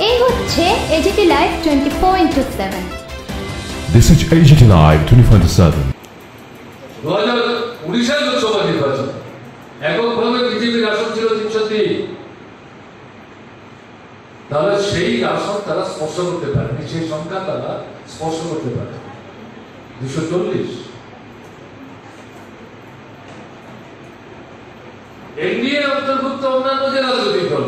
এই হচ্ছে AGT live 24/7। This is AGT Live 24/7. 2019 Lok Sabha নির্বাচন এককভাবে বিজেপির আসন ছিল 303, তাহলে সেই আসন তারা স্পর্শ করতে পারেনি, সেই সংখ্যা তারা স্পর্শ করতে পারে 240। এনডিএ অন্তর্ভুক্ত অন্যান্য যে রাজনৈতিক দল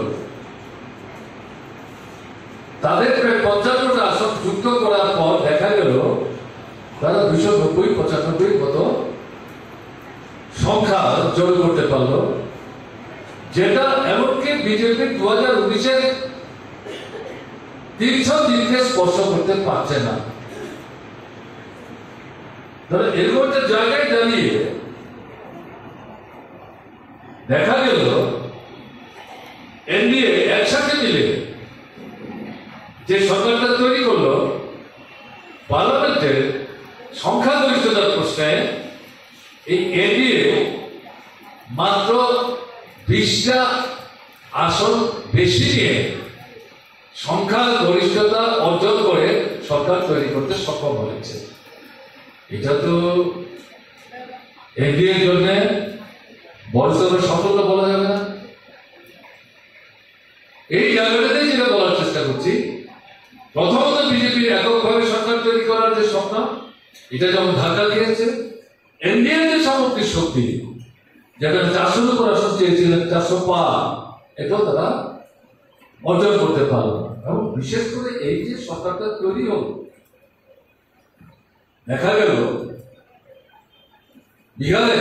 তাদের প্রায় 55টা আসন যুক্ত করার পর দেখা গেল তারা 290-95 মতো সংখ্যা জোর করতে পারলো, যেটা এমনকি বিজেপি 2019-এর 300 দিনকে স্পর্শ করতে পারছে না। এর মধ্যে জায়গায় দাঁড়িয়ে দেখা গেল এনডিএ একসাথে মিলে যে সরকারটা তৈরি করলো, পার্লামেন্টের সংখ্যাগরিষ্ঠতার প্রশ্নে এই এনডিএ মাত্র 20টা আসন বেশি নিয়ে সংখ্যাগরিষ্ঠতা অর্জন করে সরকার তৈরি করতে সক্ষম হয়েছে। এটা তো এনডিএর জন্য বড়সড় সাফল্য বলা যাবে না। এই জায়গাটাতে যেটা বলার চেষ্টা করছি, প্রথমত বিজেপির এককভাবে সরকার তৈরি করার যে স্বপ্ন, এটা যেমন ধাক্কা দিয়েছে, এনডিএর যে সামগ্রিক শক্তি, যেখানে 400 উপর আসন চেয়েছিলেন 400 পার, এটাও তারা অর্জন করতে পারল না। এবং বিশেষ করে এই যে সরকারটা তৈরি হল, দেখা গেল বিহারে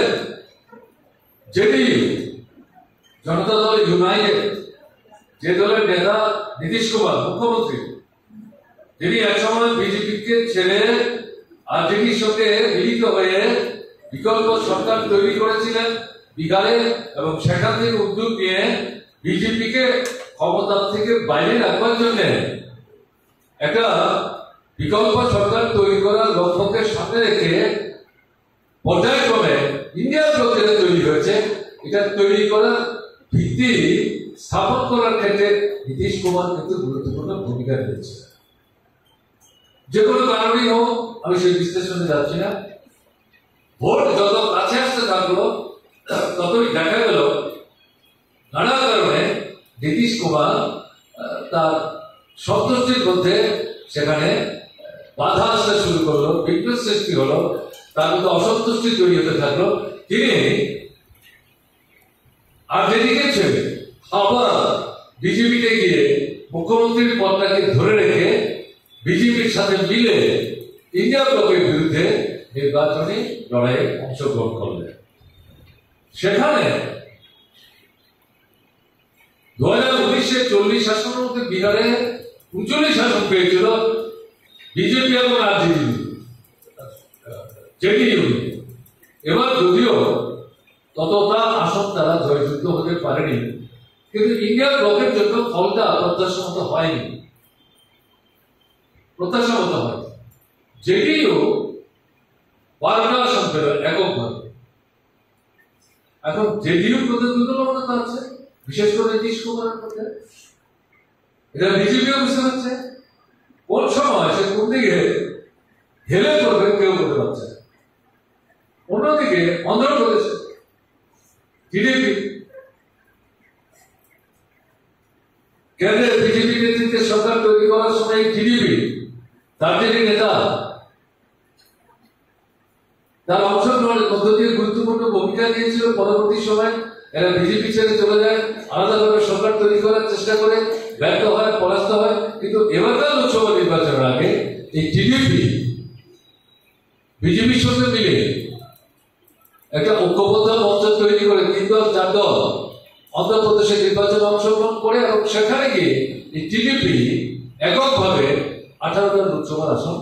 জেডিইউ জনতা দল ইউনাইটেড, যে দলের নেতা নীতিশ কুমার মুখ্যমন্ত্রী, যিনি একসময় বিজেপিকে ছেড়ে আরজেডির সঙ্গে মিলিত হয়ে বিকল্প সরকার তৈরি করেছিলেন বিহারে, এবং সেখান থেকে উদ্যোগ নিয়ে বিজেপিকে ক্ষমতা থেকে বাইরে রাখবার জন্য একটা বিকল্প সরকার তৈরি করার লক্ষ্যকে সামনে রেখে পর্যায়ক্রমে ইন্ডিয়া ব্লক যেটা তৈরি হয়েছে, এটা তৈরি করার ভিত্তি স্থাপন করার ক্ষেত্রে নীতিশ কুমার কিন্তু গুরুত্বপূর্ণ ভূমিকা রয়েছে। যে কোনো কারণেই হোক, আমি সেই বিশ্লেষণে যাচ্ছি না। ভোট যত কাছে আসতে থাকলো ততই দেখা গেল নানা কারণে নীতিশ কুমার তার সন্তুষ্টির মধ্যে সেখানে বাধা আসতে শুরু করলো, বিঘ্ন সৃষ্টি হলো, তার মধ্যে অসন্তুষ্টি তৈরি হতে থাকলো। তিনি আরজেডিকে ছেড়ে আবার বিজেপিতে গিয়ে মুখ্যমন্ত্রীর পদটাকে ধরে রেখে বিজেপির সাথে মিলে ইন্ডিয়া ব্লকের বিরুদ্ধে নির্বাচনী লড়াইয়ে অংশগ্রহণ করলেন। সেখানে 2019-এ 40 আসনের মধ্যে বিহারে 39 আসন পেয়েছিল বিজেপি এবং জেডিইউ। এবার যদিও ততটা আসন তারা জয়যুক্ত হতে পারেনি, কিন্তু ইন্ডিয়া ব্লকের জন্য ফলটা প্রত্যাশা মতো হয়নি, প্রত্যাশা মতো হয়। জেডিইউ 12টা আসন পেল এককভাবে। এখন জেডিইউ প্রতি দুর্বলতা আছে, বিশেষ করে নীতিশ কুমারের মধ্যে। এটা বিজেপিও বুঝতে পারছে কোন সময় সে কোন দিকে হেলে করবে কেউ বলতে পারছে। অন্যদিকে অন্ধ্রপ্রদেশে টিডিপি কেন্দ্রে বিজেপি নেতৃত্বে সরকার তৈরি করার সময় টিডিপি তার যিনি নেতা, তার অংশগ্রহণের মধ্য দিয়ে গুরুত্বপূর্ণ ভূমিকা নিয়েছিল। পরবর্তী সময় এরা বিজেপি ছেড়ে চলে যায়, আলাদাভাবে সরকার তৈরি করার চেষ্টা করে, ব্যর্থ হয়, পরাস্ত হয়। কিন্তু এবারকার লোকসভা নির্বাচনের আগে এই টিডিপি বিজেপির সঙ্গে মিলে একটা ঐক্যবদ্ধ মঞ্চ তৈরি করে 3 দল 4 দল অন্ধ্রপ্রদেশের নির্বাচনে অংশগ্রহণ করে, এবং সেখানে গিয়ে এই টিডিপি এককভাবে 18টা লোকসভার আসন